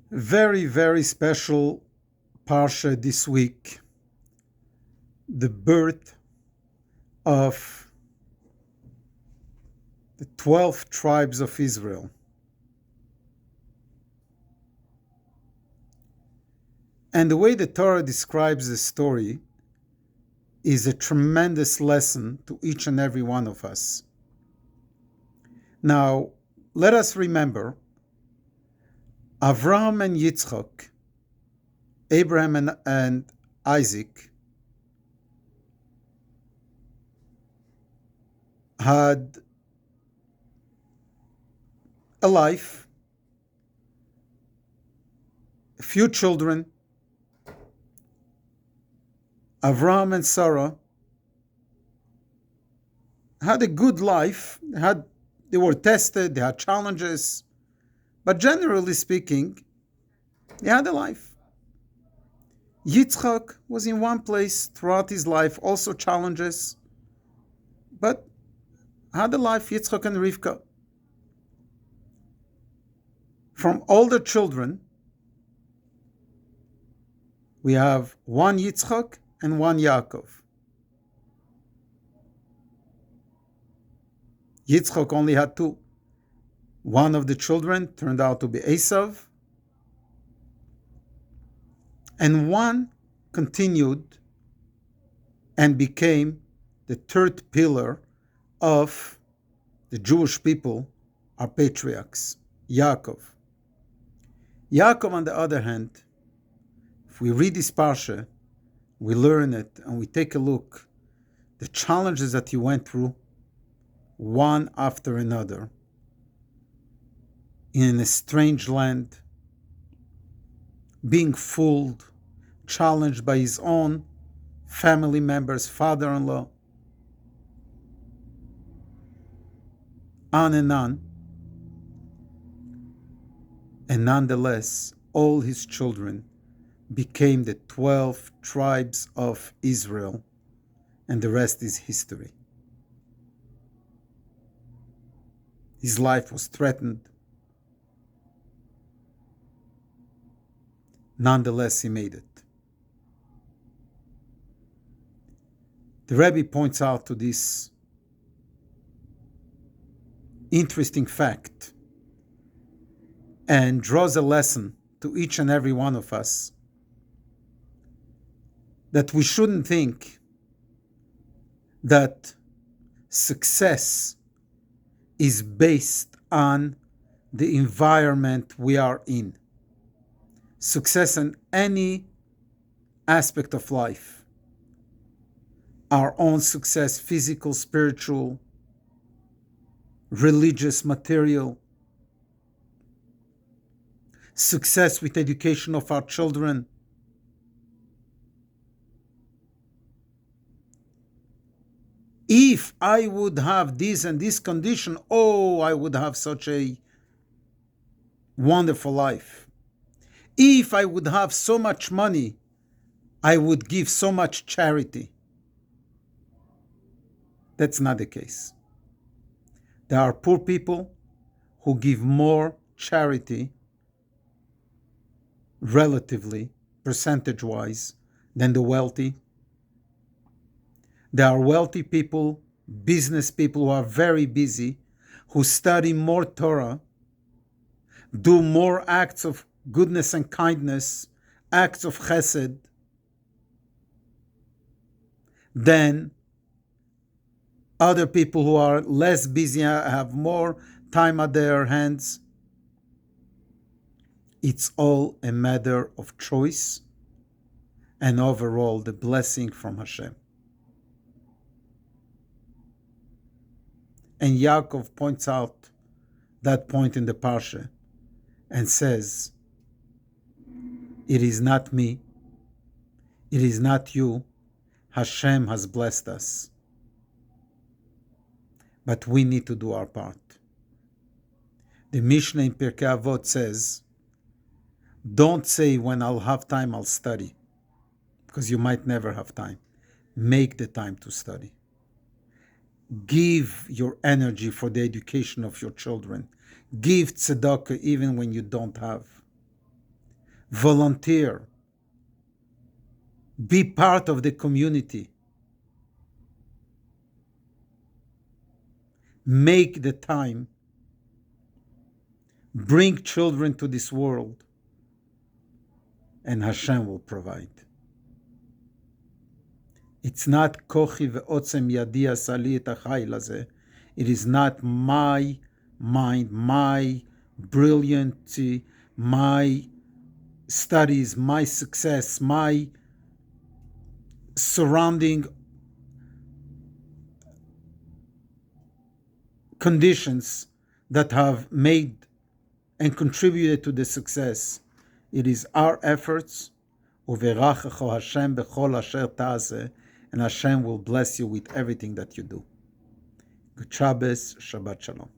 Very, very special Parsha this week. The birth of the 12 tribes of Israel. And the way the Torah describes the story is a tremendous lesson to each and every one of us. Now, let us remember Avraham and Yitzchak, Abraham and Isaac had a life, a few children. Avraham and Sarah had a good life. They were tested, they had challenges, but generally speaking, they had a life. Yitzchak was in one place throughout his life, also challenges, but had a life, Yitzchak and Rivka. From all the children, we have one Yitzchak and one Yaakov. Yitzchak only had two. One of the children turned out to be Esav, and one continued and became the third pillar of the Jewish people, our patriarchs, Yaakov. Yaakov, on the other hand, if we read this parsha, we learn it and we take a look, the challenges that he went through, one after another, in a strange land, being fooled, challenged by his own family members, father-in-law, on and on. And nonetheless, all his children became the 12 tribes of Israel, and the rest is history. His life was threatened. Nonetheless, he made it. The Rebbe points out to this interesting fact and draws a lesson to each and every one of us that we shouldn't think that success is based on the environment we are in. Success in any aspect of life. Our own success, physical, spiritual, religious, material. Success with education of our children. If I would have this and this condition, I would have such a wonderful life. If I would have so much money, I would give so much charity. That's not the case. There are poor people who give more charity, relatively, percentage-wise, than the wealthy. There are wealthy people, business people who are very busy, who study more Torah, do more acts of goodness and kindness, acts of chesed, than other people who are less busy, have more time at their hands. It's all a matter of choice and overall the blessing from Hashem. And Yaakov points out that point in the Parsha and says, it is not me, it is not you, Hashem has blessed us. But we need to do our part. The Mishnah in Pirkei Avot says, don't say when I'll have time I'll study, because you might never have time. Make the time to study. Give your energy for the education of your children. Give tzedakah even when you don't have. volunteer, be part of the community, make the time, bring children to this world, and Hashem will provide. It's not kochi ve'otzem yadi asali et hachayil hazeh. It is not my mind, my brilliancy, my studies, my success, my surrounding conditions that have made and contributed to the success. It is our efforts. Uverachecho Hashem bechol asher ta'aseh, and Hashem will bless you with everything that you do. Good Shabbos, Shabbat Shalom.